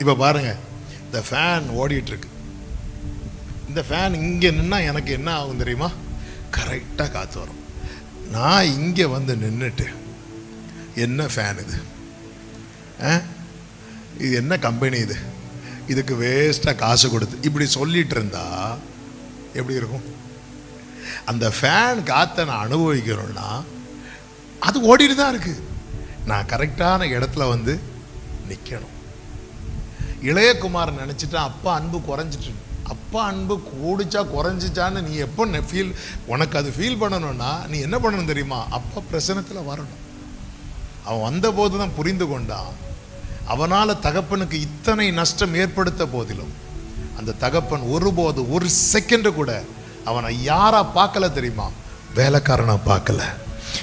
இப்போ பாருங்க, இந்த ஃபேன் ஓடிட்டு இருக்கு. இந்த ஃபேன் இங்கே நின்னா எனக்கு என்ன ஆகும் தெரியுமா? கரெக்டாக காற்று வரும். நான் இங்கே வந்து நின்றுட்டு என்ன ஃபேன் இது, இது என்ன கம்பெனி இது, இதுக்கு வேஸ்ட்டாக காசு கொடுத்து இப்படி சொல்லிட்டு இருந்தா எப்படி இருக்கும்? அந்த ஃபேன் காற்றை நான் அனுபவிக்கிறோன்னா அது ஓடிட்டு தான் இருக்கு. நான் கரெக்டான இடத்துல வந்து நிற்கணும். இளையகுமாரன் நினச்சிட்டா அப்பா அன்பு குறைஞ்சிட்டு. அப்பா அன்பு கூடிச்சா குறைஞ்சிச்சான்னு நீ எப்போ ஃபீல், உனக்கு அது ஃபீல் பண்ணணும்னா நீ என்ன பண்ணணும் தெரியுமா? அப்பா பிரசனத்தில் வரணும். அவன் வந்தபோது தான் புரிந்து கொண்டான். அவனால் தகப்பனுக்கு இத்தனை நஷ்டம் ஏற்படுத்த போதிலும் அந்த தகப்பன் ஒருபோது ஒரு செகண்டு கூட அவனை யாரா பார்க்கல தெரியுமா? வேலைக்காரனா பார்க்கல.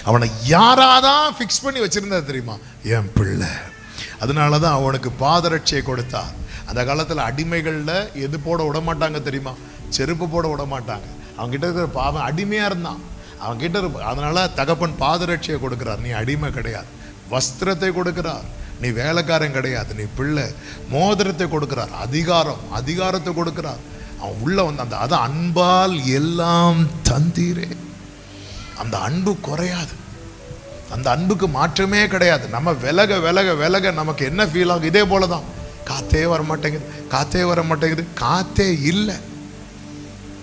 அவனை யாராதான் ஃபிக்ஸ் பண்ணி வச்சிருந்தா தெரியுமா? என் பிள்ளை. அதனால தான் அவனுக்கு பாதரட்சியை கொடுத்தார். அந்த காலத்தில் அடிமைகளில் எது போட விட மாட்டாங்க தெரியுமா? செருப்பு போட விட மாட்டாங்க. அவன்கிட்ட இருக்கிற பாவம் அடிமையாக இருந்தான். அவன்கிட்ட அதனால தகப்பன் பாதரட்சியை கொடுக்கிறார். நீ அடிமை கிடையாது. வஸ்திரத்தை கொடுக்கிறார். நீ வேலைக்காரன் கிடையாது, நீ பிள்ளை. மோதிரத்தை கொடுக்கிறார். அதிகாரத்தை கொடுக்கிறார். அவன் உள்ள வந்து அந்த அதான் அன்பால் எல்லாம் தந்தீரே. அந்த அன்பு குறையாது. அந்த அன்புக்கு மாற்றமே கிடையாது. நம்ம விலக விலக விலக நமக்கு என்ன ஃபீல் ஆகும்? இதே போல தான். காத்தே வர மாட்டேங்குது. காத்தே இல்லை.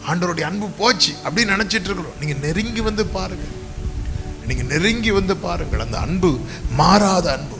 ஆண்டவருடைய அன்பு போச்சு அப்படின்னு நினைச்சிட்டு இருக்கிறோம். நீங்க நெருங்கி வந்து பாருங்கள். அந்த அன்பு மாறாத அன்பு.